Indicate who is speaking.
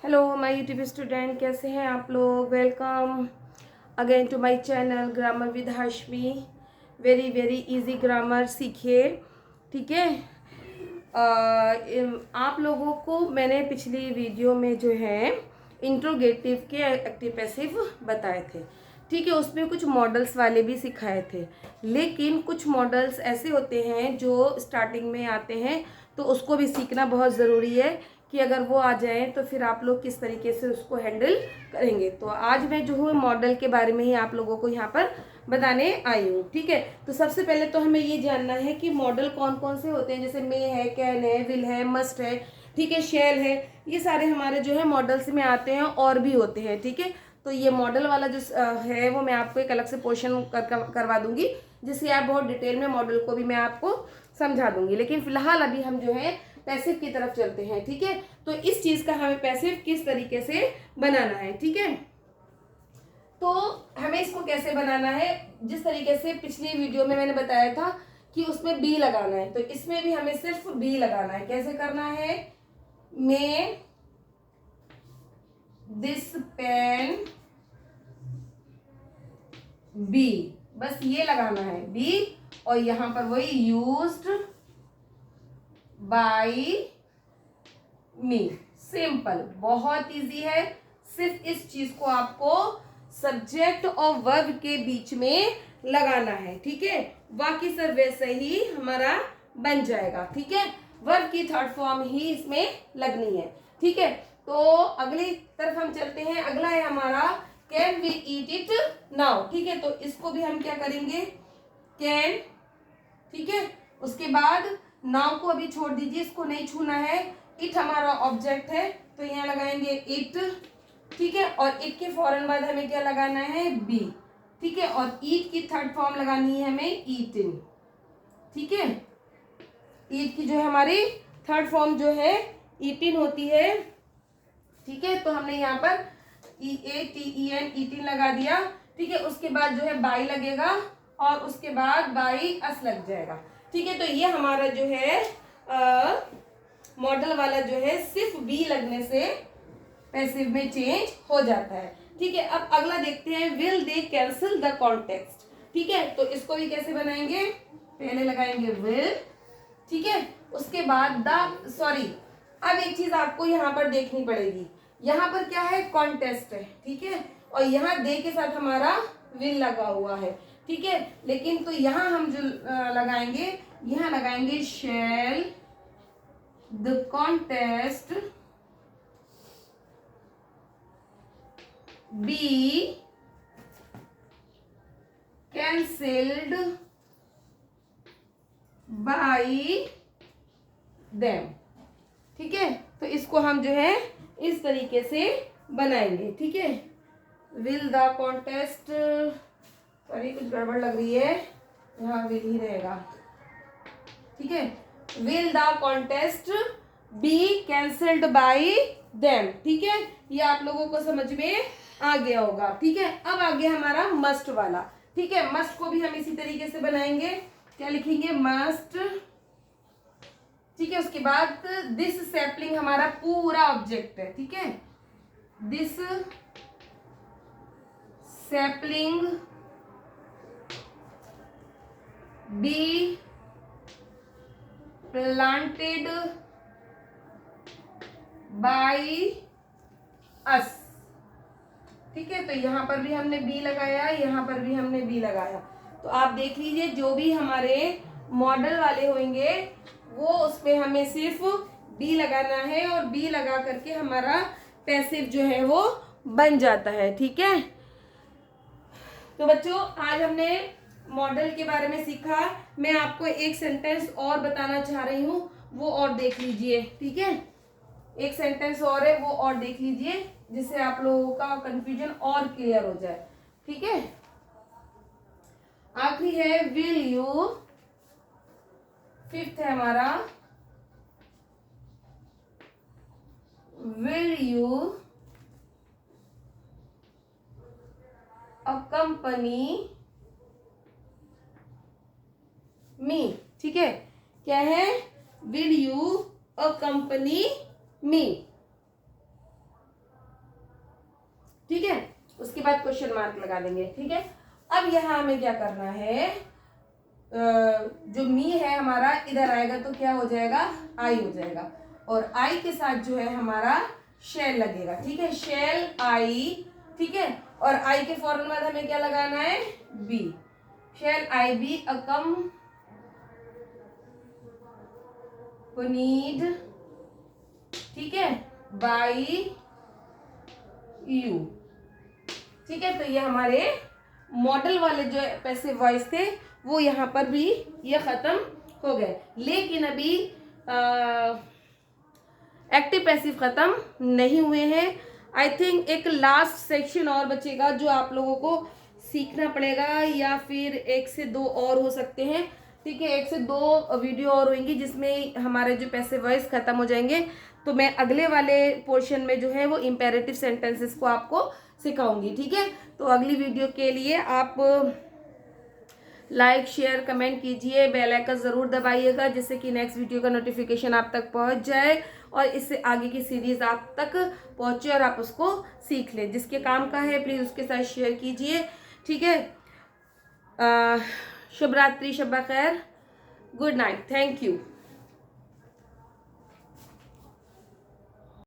Speaker 1: Hello my YouTube student, कैसे हैं आप लोग। Welcome again to my channel grammar with Hashmi. Very very easy grammar सीखिए, ठीक है। आप लोगों को मैंने पिछली वीडियो में जो है इंट्रोगेटिव के एक्टिव पैसिव बताए थे, ठीक है। उसमें कुछ मॉडल्स वाले भी सिखाए थे, लेकिन कुछ मॉडल्स ऐसे होते हैं जो स्टार्टिंग में आते हैं, तो उसको भी सीखना बहुत ज़रूरी है कि अगर वो आ जाए तो फिर आप लोग किस तरीके से उसको हैंडल करेंगे। तो आज मैं जो हूँ मॉडल के बारे में ही आप लोगों को यहाँ पर बताने आई हूँ, ठीक है। तो सबसे पहले तो हमें ये जानना है कि मॉडल कौन कौन से होते हैं। जैसे मे है, कैन है, विल है, मस्ट है, ठीक है, शेल है। ये सारे हमारे जो है मॉडल्स में आते हैं और भी होते हैं, ठीक है। तो ये मॉडल वाला जो है वो मैं आपको एक अलग से पोर्शन करवा दूंगी, जिससे आप बहुत डिटेल में मॉडल को भी मैं आपको समझा दूंगी। लेकिन फिलहाल अभी हम जो है पैसिव की तरफ चलते हैं, ठीक है। तो इस चीज का हमें पैसिव किस तरीके से बनाना है, ठीक है। तो हमें इसको कैसे बनाना है, जिस तरीके से पिछली वीडियो में मैंने बताया था कि उसमें बी लगाना है, तो इसमें भी हमें सिर्फ बी लगाना है। कैसे करना है, मे दिस पेन बी, बस ये लगाना है बी। और यहां पर वही यूज्ड बाय मी, सिंपल, बहुत इजी है। सिर्फ इस चीज को आपको सब्जेक्ट और वर्ब के बीच में लगाना है, ठीक है। बाकी सब वैसे ही हमारा बन जाएगा, ठीक है। वर्ब की थर्ड फॉर्म ही इसमें लगनी है, ठीक है। तो अगली तरफ हम चलते हैं। अगला है हमारा can we eat it now, ठीक है। तो इसको भी हम क्या करेंगे, कैन, ठीक है। उसके बाद नाउ को अभी छोड़ दीजिए, इसको नहीं छूना है। इट हमारा ऑब्जेक्ट है, तो यहाँ लगाएंगे इट, ठीक है। और इट के फौरन बाद हमें क्या लगाना है, बी, ठीक है। और ईट की थर्ड फॉर्म लगानी है हमें ईटिन, ठीक है। ईट की जो है हमारी थर्ड फॉर्म जो है ईटिन होती है, ठीक है। तो हमने यहाँ पर EATEN ईटिन लगा दिया, ठीक है। उसके बाद जो है बाई लगेगा और उसके बाद बाई अस लग जाएगा, ठीक है। तो ये हमारा जो है मॉडल वाला जो है सिर्फ बी लगने से पैसिव में चेंज हो जाता है, ठीक है। अब अगला देखते हैं, will they cancel the context, ठीक है। तो इसको भी कैसे बनाएंगे, पहले लगाएंगे विल, ठीक है। उसके बाद द सॉरी, अब एक चीज आपको यहाँ पर देखनी पड़ेगी। यहाँ पर क्या है, कॉन्टेस्ट है, ठीक है। और यहाँ दे के साथ हमारा विल लगा हुआ है, ठीक है। लेकिन तो यहाँ हम जो लगाएंगे, यहाँ लगाएंगे shall the contest be cancelled by them, ठीक है। तो इसको हम जो है इस तरीके से बनाएंगे, ठीक है। विल द कॉन्टेस्ट, सॉरी कुछ गड़बड़ लग रही है, यहाँ विल ही रहेगा, ठीक है। Will the contest be cancelled by them, ठीक है। ये आप लोगों को समझ में आ गया होगा, ठीक है। अब आगे हमारा मस्ट वाला, ठीक है। मस्ट को भी हम इसी तरीके से बनाएंगे। क्या लिखेंगे, मस्ट, ठीक है। उसके बाद दिस सैपलिंग हमारा पूरा ऑब्जेक्ट है, ठीक है। This sapling B planted by us, ठीक है। तो यहां पर भी हमने बी लगाया, यहां पर भी हमने बी लगाया। तो आप देख लीजिए, जो भी हमारे मॉडल वाले होंगे वो उसमें हमें सिर्फ बी लगाना है, और बी लगा करके हमारा पैसिव जो है वो बन जाता है, ठीक है। तो बच्चों, आज हमने मॉडल के बारे में सीखा। मैं आपको एक सेंटेंस और बताना चाह रही हूँ, वो और देख लीजिए, ठीक है। एक सेंटेंस और है, वो और देख लीजिए, जिससे आप लोगों का कंफ्यूजन और क्लियर हो जाए, ठीक है। आखिरी है विल यू, फिफ्थ है हमारा विल यू अकंपनी मी, ठीक है। क्या है, विल यू अकंपनी मी, ठीक है, उसके बाद क्वेश्चन मार्क लगा देंगे। ठीक है, अब यहाँ हमें क्या करना है, जो मी है हमारा इधर आएगा तो क्या हो जाएगा, आई हो जाएगा, और आई के साथ जो है हमारा शेल लगेगा। ठीक है, शेल आई। ठीक है, और आई के फौरन बाद हमें क्या लगाना है, b. Shall I be accompanied, ठीक है, बाई यू। ठीक है, तो ये हमारे मॉडल वाले जो पैसिव वॉइस थे वो यहाँ पर भी ये खत्म हो गए, लेकिन अभी एक्टिव पैसिव खत्म नहीं हुए हैं। आई थिंक एक लास्ट सेक्शन और बचेगा जो आप लोगों को सीखना पड़ेगा, या फिर 1 से 2 और हो सकते हैं। ठीक है, 1 से 2 वीडियो और होंगी जिसमें हमारे जो पैसिव वॉइस खत्म हो जाएंगे। तो मैं अगले वाले पोर्शन में जो है वो इम्पेरेटिव सेंटेंसेस को आपको सिखाऊंगी। ठीक है, तो अगली वीडियो के लिए आप लाइक शेयर कमेंट कीजिए, बेल आइकन ज़रूर दबाइएगा जिससे कि नेक्स्ट वीडियो का नोटिफिकेशन आप तक पहुंच जाए और इससे आगे की सीरीज़ आप तक पहुंचे और आप उसको सीख लें। जिसके काम का है प्लीज़ उसके साथ शेयर कीजिए। ठीक है, शुभ रात्रि, शब्बा खैर, गुड नाइट, थैंक यू।